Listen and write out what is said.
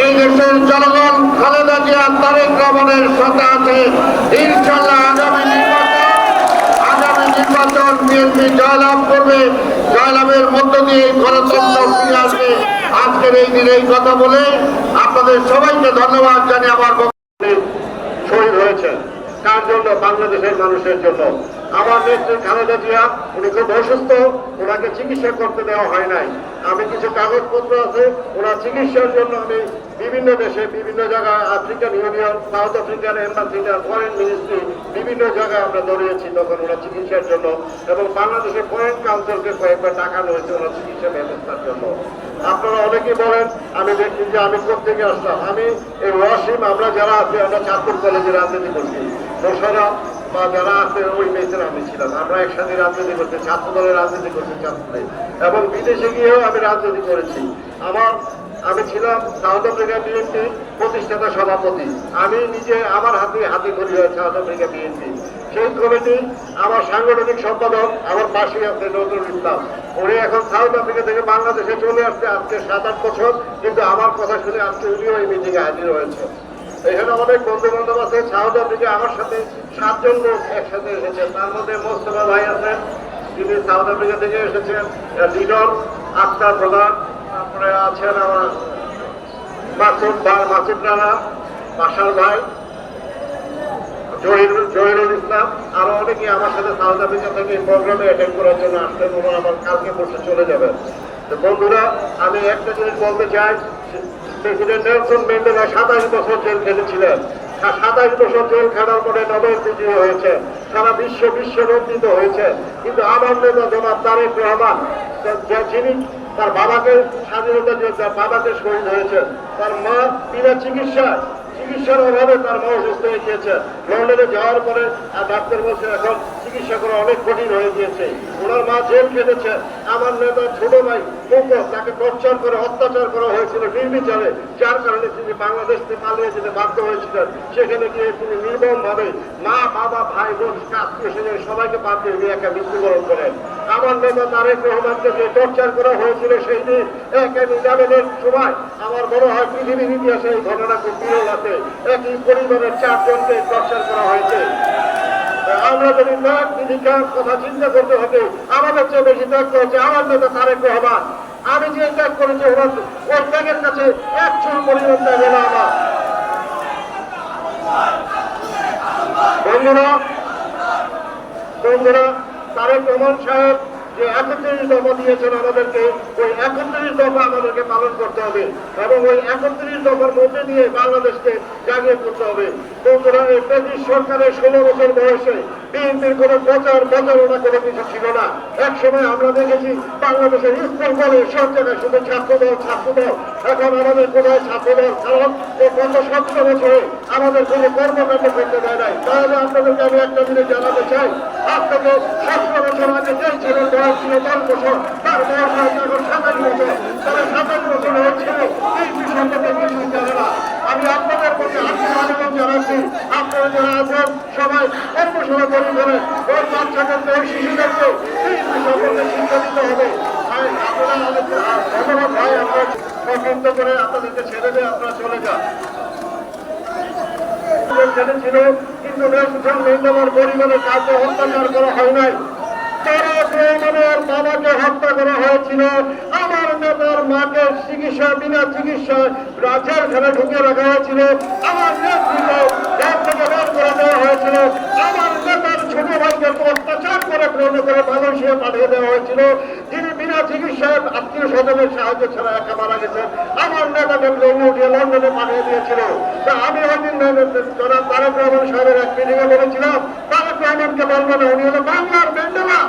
এই দেশের জনগণ খালেদা জিয়া তারেক রহমানের সাথে আছে। ইনশাল্লাহ আগামী নির্বাচন বিএনপি জয়লাভ করবে। জয়লাভের মধ্য দিয়ে গণতন্ত্র ফিরে আসবে। আজকের এই দিনে এই কথা বলে আপনাদের সবাইকে ধন্যবাদ জানিয়ে আমার শহীদ হয়েছে। কার জন্য? বাংলাদেশের মানুষের জন্য। আমার নেত্রী খালেদা জিয়া, উনি খুব অসুস্থ, ওনাকে চিকিৎসা করতে দেওয়া হয় নাই। আমি কিছু কাগজপত্র আছে, ওনার চিকিৎসার জন্য আমি বিভিন্ন দেশে, বিভিন্ন জায়গায়, African Union, South African ambassador, foreign ministry, বিভিন্ন জায়গায় আমরা দৌড়িয়েছি তখন ওনার চিকিৎসার জন্য। এবং বাংলাদেশের ফরেন কাউন্সিলকে কয়েকবার টাকা রয়েছে ওনার চিকিৎসা ব্যবস্থার জন্য। আপনারা অনেকেই বলেন আমি দেখছি যে আমি কোথেকে আসলাম। আমি এই ওয়াসিম, আমরা যারা আছি, আমরা চাঁদপুর কলেজে রাজনীতি করছি। মোশাররফ বা যারা আছে ওই মেসের আমি ছিলাম। আমরা একসাথে রাজনীতি করছি, ছাত্র দলের রাজনীতি করছি চাঁদপুরে, এবং বিদেশে গিয়েও আমি রাজনীতি করেছি। আমি ছিলাম সাউথ আফ্রিকা বিএনপি প্রতিষ্ঠাতা সভাপতি। আমি নিজে আমার হাতে করি হয় সাউথ আফ্রিকা বিএনপি। সেই কমিটি আমার সাংগঠনিক সম্পাদক আমার পাশে আছে নজরুল ইসলাম। উনি এখন সাউথ আফ্রিকা থেকে বাংলাদেশে চলে আসছে আজকে 7-8 বছর, কিন্তু আমার কথা শুনে আজকে উনিও এই মিটিংয়ে হাজির হয়েছে। এখানে অনেক বন্ধু বান্ধব আছে সাউথ আফ্রিকা। আমার সাথে 7 জন লোক একসাথে এসেছে। তার মধ্যে মোস্তফা ভাই আছেন, তিনি সাউথ আফ্রিকা থেকে এসেছেন, লিডর আক্তার প্রধান, তারপরে আছেন আমার মাসুদ রানা, বাসার ভাই, জহিরুল ইসলাম, আরো অনেকে আমার সাথে সাউথ আফ্রিকা থেকে প্রোগ্রামে অ্যাটেন্ড করার জন্য আসছেন। ওনারা আবার কালকে বসে চলে যাবেন। তো বন্ধুরা, আমি একটা জিনিস বলতে চাই, প্রেসিডেন্ট নেলসন ম্যান্ডেলা 27 বছর জেল খেটেছিলেন। 27 বছর জেল খাটার পরে নোবেল বিজয়ী হয়েছে, সারা বিশ্ব রঞ্জিত হয়েছে। কিন্তু আমার নেতা জনাব তারেক রহমান, যিনি তার বাবাকে স্বাধীনতা দিয়ে তার বাবাকে শহীদ হয়েছে, তার মা বিনা চিকিৎসার অভাবে তার মা অসুস্থ হয়ে গিয়েছে। লন্ডনে যাওয়ার পরে ডাক্তার বলছে এখন চিকিৎসা করা অনেক কঠিন হয়ে গিয়েছে। ওনার মা জেল খেটেছে। আমার নেতা ছোট ভাই মুখো, তাকে টর্চার করে অত্যাচার করা হয়েছিল নির্বিচারে, যার কারণে তিনি বাংলাদেশ থেকে পালিয়ে যেতে বাধ্য হয়েছিলেন। সেখানে গিয়ে তিনি নির্মম ভাবে মা, বাবা, ভাই, বোন, আত্মীয় সবাইকে বাদ দিয়ে একা মৃত্যুবরণ করেন। আমার নেতা তারেক রহমানকে যে টর্চার করা হয়েছিল সেই দিন 1/11 সময়, আমার মনে হয় পৃথিবীর ইতিহাসে এই ঘটনা খুব বিরল আছে। একই পরিবারের 4 জনকে টর্চার করা হয়েছে। আমরা যদি ত্যাগ বিধিকার কথা চিন্তা করতে হবে, আমাদের চেয়ে বেশি ত্যাগ করেছে আমার নেতা তারেক রহমান। আমি যে ত্যাগ করেছি ওর ত্যাগের কাছে 1 চুল পরিমাণ ত্যাগ হলো আমার। বন্ধুরা, তারেক রহমান সাহেব যে 31 দফা দিয়েছেন আমাদেরকে, ওই 31 দফা আমাদেরকে পালন করতে হবে এবং ওই 31 দফার মধ্যে দিয়ে বাংলাদেশকে জাগিয়ে করতে হবে। বন্ধুরা, এই ব্রিটিশ সরকারের 16 বছর বয়সে বিএনপির কোন প্রচারণা কোনো কিছু ছিল না। এক সময় আমরা দেখেছি বাংলাদেশের স্কুল কলেজ সব জায়গায় শুধু ছাত্রদল। এখন আমাদের কোথায় ছাত্রদল? কারণ এই গত 17 বছরে আমাদের কোনো কর্মকাণ্ড করতে দেয় নাই। তাহলে আপনাদেরকে আমি একটা জিনিস জানাতে চাই, আজ থেকে 17 বছর আগে যেই ছেলের বয়স ছিল 10 বছর, তার বয়স হয়েছে এখন 27 বছর। তাহলে 27 বছর হয়েছিল এই সম্পর্কে কিছুই জানে না। আমি আপনাদের প্রতি আবেদন জানাচ্ছি, আপনারা যারা আছেন সবাই কর্মশালা তৈরি করেন, ওই বাচ্চাদেরকে, ওই শিশুদেরকে এই সম্পর্কে শিক্ষা দিতে হবে। আপনারা ধন্যবাদ ভাই, আমরা সতর্ক করে আপনাদেরকে ছেড়ে দিয়ে আপনারা চলে যান। ছিল কিন্তু নেলসন ম্যান্ডেলার পরিবারের কাউকে অত্যাচার করা হয় নাই। তারেক রহমানের বাবাকে হত্যা করা হয়েছিল। আমার নেতার মাকে বিনা চিকিৎসায় জেলখানে ঢুকে রাখা হয়েছিল। আমার নেত্রীকে জেল থেকে বের করে দেওয়া হয়েছিল। আমার নেতার ছোট ভাইকে অত্যাচার করে মালয়েশিয়া পাঠিয়ে দেওয়া হয়েছিল, যিনি বিনা চিকিৎসায় আত্মীয় স্বজনের সাহায্য ছাড়া একা মারা গেছেন। আমার নেতাকে উঠিয়ে লন্ডনে পাঠিয়ে দিয়েছিল। তা আমি ওই দিন জনাব তারেক রহমান সাহেবের এক মিটিংয়ে বলেছিলাম, তারেক রহমানকে বলবো না, উনি হলো বাংলার ম্যান্ডেলা।